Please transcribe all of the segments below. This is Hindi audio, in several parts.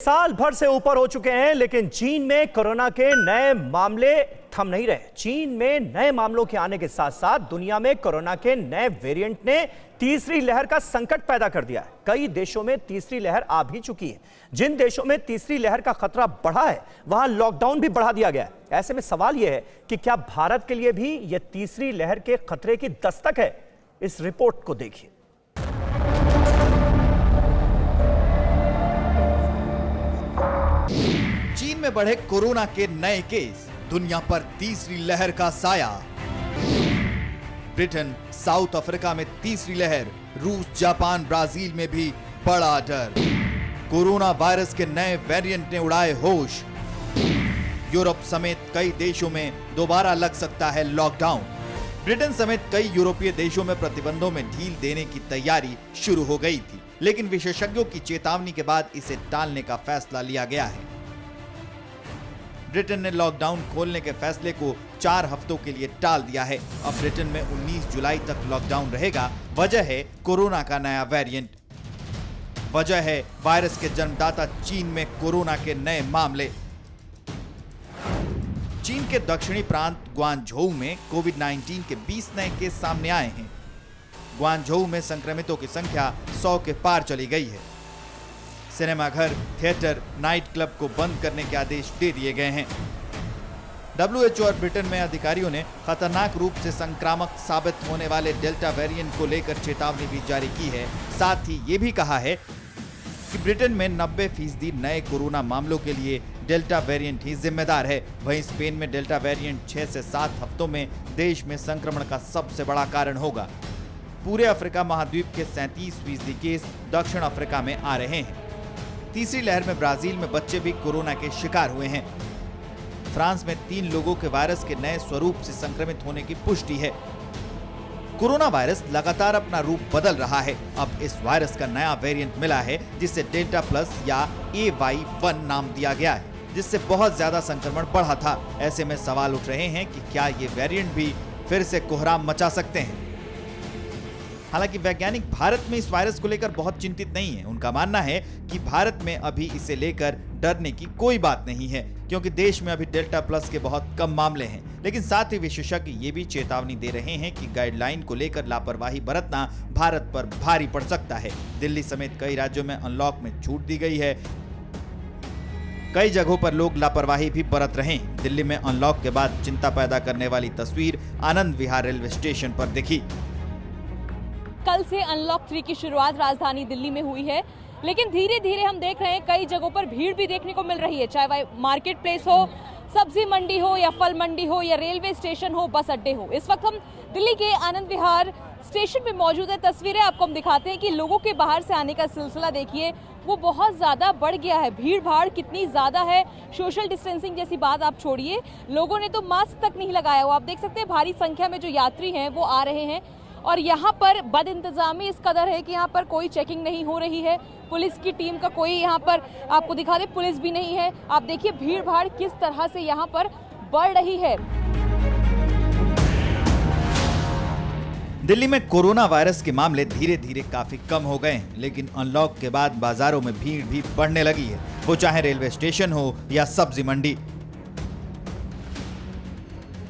साल भर से ऊपर हो चुके हैं, लेकिन चीन में कोरोना के नए मामले थम नहीं रहे। चीन में नए मामलों के आने के साथ साथ दुनिया में कोरोना के नए वेरिएंट ने तीसरी लहर का संकट पैदा कर दिया है। कई देशों में तीसरी लहर आ भी चुकी है। जिन देशों में तीसरी लहर का खतरा बढ़ा है, वहां लॉकडाउन भी बढ़ा दिया गया है। ऐसे में सवाल यह है कि क्या भारत के लिए भी यह तीसरी लहर के खतरे की दस्तक है? इस रिपोर्ट को देखिए। चीन में बढ़े कोरोना के नए केस, दुनिया पर तीसरी लहर का साया। ब्रिटेन, साउथ अफ्रीका में तीसरी लहर, रूस, जापान, ब्राजील में भी बड़ा डर। कोरोना वायरस के नए वेरिएंट ने उड़ाए होश। यूरोप समेत कई देशों में दोबारा लग सकता है लॉकडाउन। ब्रिटेन समेत कई यूरोपीय देशों में प्रतिबंधों में ढील देने की तैयारी शुरू हो गई थी, लेकिन विशेषज्ञों की चेतावनी के बाद इसे टालने का फैसला लिया गया है। ब्रिटेन ने लॉकडाउन खोलने के फैसले को 4 हफ्तों के लिए टाल दिया है। अब ब्रिटेन में 19 जुलाई तक लॉकडाउन रहेगा। वजह है कोरोना का नया वेरिएंट। वजह है वायरस के जन्मदाता चीन में कोरोना के नए मामले। चीन के दक्षिणी प्रांत ग्वांगझोउ में कोविड-19 के 20 नए केस सामने आए हैं। ग्वांगझोउ में संक्रमितों की संख्या 100 के पार चली गई है। सिनेमाघर, थिएटर, नाइट क्लब को बंद करने के आदेश दे दिए गए हैं। WHO और ब्रिटेन में अधिकारियों ने खतरनाक रूप से संक्रामक साबित होने वाले डेल्टा वेरिएंट को लेकर चेतावनी भी जारी की है। साथ ही ये भी कहा है कि ब्रिटेन में 90% नए कोरोना मामलों के लिए डेल्टा वेरिएंट ही जिम्मेदार है। वहीं स्पेन में डेल्टा वेरिएंट 6 से 7 हफ्तों में देश में संक्रमण का सबसे बड़ा कारण होगा। पूरे अफ्रीका महाद्वीप के 37% केस दक्षिण अफ्रीका में आ रहे हैं। तीसरी लहर में ब्राजील में बच्चे भी कोरोना के शिकार हुए हैं। फ्रांस में 3 लोगों के वायरस के नए स्वरूप से संक्रमित होने की पुष्टि है। कोरोना वायरस लगातार अपना रूप बदल रहा है। अब इस वायरस का नया वेरिएंट मिला है, जिसे डेल्टा प्लस या AY1 नाम दिया गया है, जिससे बहुत ज्यादा संक्रमण बढ़ा था। ऐसे में सवाल उठ रहे हैं कि क्या ये वेरिएंट भी फिर से कोहराम मचा सकते हैं। हालांकि वैज्ञानिक भारत में इस वायरस को लेकर बहुत चिंतित नहीं है। उनका मानना है कि भारत में अभी इसे लेकर डरने की कोई बात नहीं है, क्योंकि देश में अभी डेल्टा प्लस के बहुत कम मामले हैं। लेकिन साथ ही विशेषज्ञ ये भी चेतावनी दे रहे हैं कि गाइडलाइन को लेकर लापरवाही बरतना भारत पर भारी पड़ सकता है। दिल्ली समेत कई राज्यों में अनलॉक में छूट दी गई है। कई जगहों पर लोग लापरवाही भी बरत रहे हैं। दिल्ली में अनलॉक के बाद चिंता पैदा करने वाली तस्वीर आनंद विहार रेलवे स्टेशन पर दिखी। कल से अनलॉक 3 की शुरुआत राजधानी दिल्ली में हुई है, लेकिन धीरे धीरे हम देख रहे हैं कई जगहों पर भीड़ भी देखने को मिल रही है। चाहे वह मार्केट प्लेस हो, सब्जी मंडी हो या फल मंडी हो या रेलवे स्टेशन हो, बस अड्डे हो। इस वक्त हम दिल्ली के आनंद विहार स्टेशन पे मौजूद है। तस्वीरें आपको हम दिखाते हैं कि लोगों के बाहर से आने का सिलसिला देखिए, वो बहुत ज्यादा बढ़ गया है। भीड़ भाड़ कितनी ज्यादा है। सोशल डिस्टेंसिंग जैसी बात आप छोड़िए, लोगों ने तो मास्क तक नहीं लगाया हुआ। आप देख सकते हैं भारी संख्या में जो यात्री हैं वो आ रहे हैं, और यहाँ पर बद इंतजामी इस कदर है कि यहाँ पर कोई चेकिंग नहीं हो रही है। पुलिस की टीम का कोई यहाँ पर आपको दिखा दे, पुलिस भी नहीं है। आप देखिए भीड़ भाड़ किस तरह से यहाँ पर बढ़ रही है। दिल्ली में कोरोना वायरस के मामले धीरे धीरे काफी कम हो गए हैं, लेकिन अनलॉक के बाद बाजारों में भीड़ भी बढ़ने लगी है, वो चाहे रेलवे स्टेशन हो या सब्जी मंडी।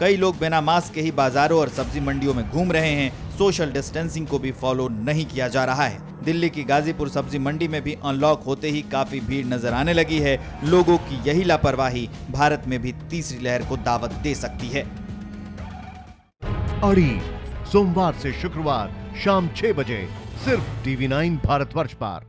कई लोग बिना मास्क के ही बाजारों और सब्जी मंडियों में घूम रहे हैं। सोशल डिस्टेंसिंग को भी फॉलो नहीं किया जा रहा है। दिल्ली की गाजीपुर सब्जी मंडी में भी अनलॉक होते ही काफी भीड़ नजर आने लगी है। लोगों की यही लापरवाही भारत में भी तीसरी लहर को दावत दे सकती है। अड़ी सोमवार से शुक्रवार शाम 6 बजे सिर्फ TV9 भारतवर्ष पर।